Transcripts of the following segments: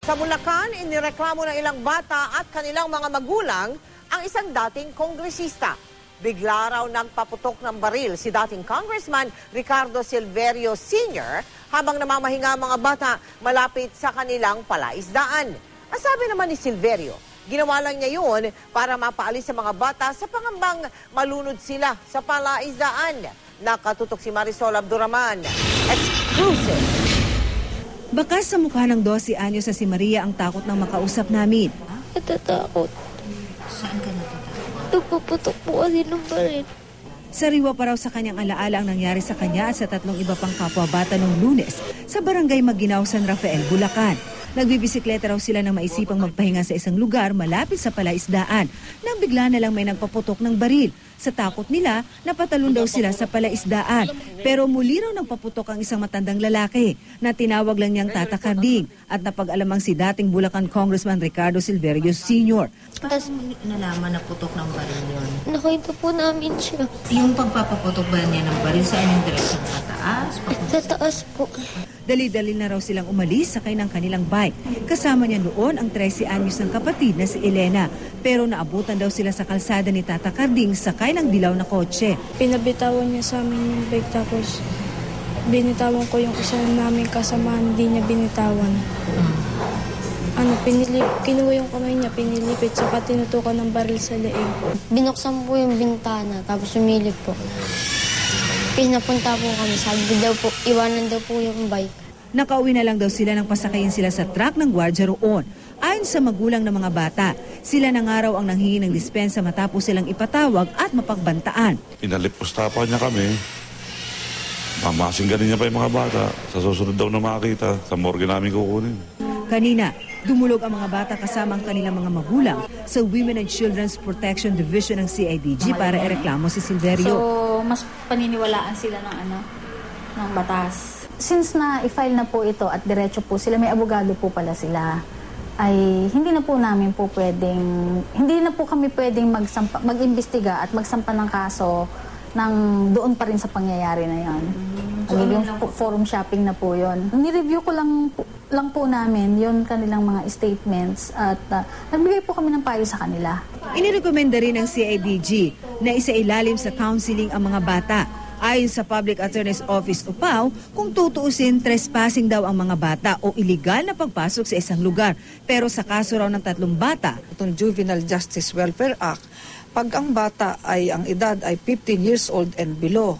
Sa Bulacan, inireklamo ng ilang bata at kanilang mga magulang ang isang dating kongresista. Bigla raw nagpaputok ng baril si dating Congressman Ricardo Silverio Sr. habang namamahinga ang mga bata malapit sa kanilang palaisdaan. Ang sabi naman ni Silverio, ginawa lang niya yun para mapaalis sa mga bata sa pangambang malunod sila sa palaisdaan. Nakatutok si Marisol Abduraman. Exclusive. Bakas sa mukha ng 12 anyos sa si Maria ang takot ng makausap namin. Natatakot. Saan ka natatakot? Nagpaputok po kasi ng baril. Sariwa pa raw sa kanyang alaala ang nangyari sa kanya at sa 3 iba pang kapwa-bata noong Lunes sa barangay Maginaw, San Rafael, Bulacan. Nagbibisikleta raw sila nang maisipang magpahinga sa isang lugar malapit sa palaisdaan nang bigla na lang may nagpaputok ng baril. Sa takot nila, napatalon daw sila sa palaisdaan. Pero muli raw nagpaputok ang isang matandang lalaki na tinawag lang niyang Tata Carding at napag-alamang si dating Bulacan Congressman Ricardo Silverio Sr. Paano mo nalaman na putok ng baril yun? Nakita po namin siya. Yung pagpapaputok ba niya ng baril, saan yung direksyon? Pataas? Sa taas po. Dali-dali na raw silang umalis sakay ng kanilang bike. Kasama niya noon ang 13 anyos ng kapatid na si Elena. Pero naabutan daw sila sa kalsada ni Tata Carding sakay ng dilaw na kotse. Pinabitawan niya sa amin yung bike tapos binitawan ko yung isa namin kasamahan, hindi niya binitawan. Kinuha yung kamay niya, pinilipit, saka tinutukan ng baril sa leeg. Binuksan po yung bintana tapos sumilip po. Pinapunta po kami, sabi daw po, iwanan daw po yung bike. Nakauwi na lang daw sila nang pasakayin sila sa truck ng gwardya roon. Ayon sa magulang ng mga bata, sila na nga raw ang nanghingi ng dispensa matapos silang ipatawag at mapagbantaan. Inalipustapan niya kami. Mamasingganin niya pa yung mga bata. Sa susunod daw na makakita, sa morgue namin kukunin. Kanina, dumulog ang mga bata kasama ang kanilang mga magulang sa Women and Children's Protection Division ng CIDG para ireklamo si Silverio. So, mas paniniwalaan sila ng batas. Since na i-file na po ito at diretso po sila, may abogado po pala sila, ay hindi na po namin po pwedeng, hindi na po kami pwedeng mag-imbestiga at magsampa ng kaso ng doon pa rin sa pangyayari na yan. Yung forum shopping na po yun. Nireview ko lang po namin yung kanilang mga statements at nagbigay po kami ng payo sa kanila. Inirekomenda rin ng CIDG na isailalim sa counseling ang mga bata. Ayon sa Public Attorney's Office Upao, kung tutuusin, trespassing daw ang mga bata o illegal na pagpasok sa isang lugar. Pero sa kaso raw ng 3 bata, itong Juvenile Justice Welfare Act, pag ang bata ay ang edad ay 15 years old and below,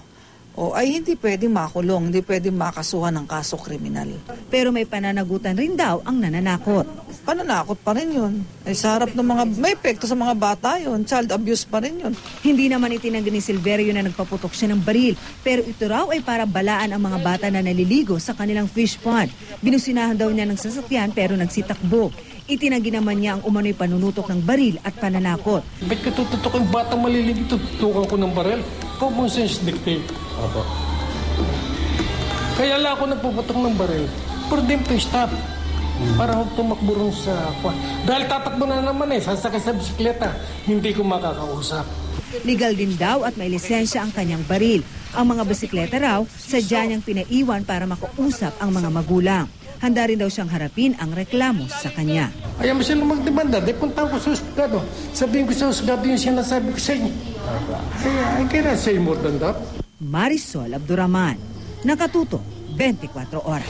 ay hindi pwedeng makulong, hindi pwedeng makasuhan ng kaso kriminal. Pero may pananagutan rin daw ang nananakot. Pananakot pa rin yun. Ay sa harap ng may epekto sa mga bata yun. Child abuse pa rin yun. Hindi naman itinanggi ni Silverio na nagpaputok siya ng baril. Pero ito raw ay para balaan ang mga bata na naliligo sa kanilang fish pond. Binusinahan daw niya ng sasakyan pero nagsitakbo. Itinanggi naman niya ang umano'y panunutok ng baril at pananakot. Ba't ka tututok ang batang maliligo, tututukan ko ng baril? Common sense dictate. Opo. Kaya lang ako nagpuputok ng baril. For them to stop. Para huwag tumakbo rin sa kwan. Dahil tatakbo na naman sasakay sa bisikleta, hindi ko makakausap. Legal din daw at may lisensya ang kanyang baril. Ang mga bisikleta raw, sadya niyang pinaiwan para makausap ang mga magulang. Handa rin daw siyang harapin ang reklamo sa kanya. Ayaw mo sila magdemanda, punta ko sa husgado. Sabihin ko sa husgado yung sinasabi ko sa inyo. I cannot say more than that. Marisol Abduraman, Nakatutok, 24 Oras.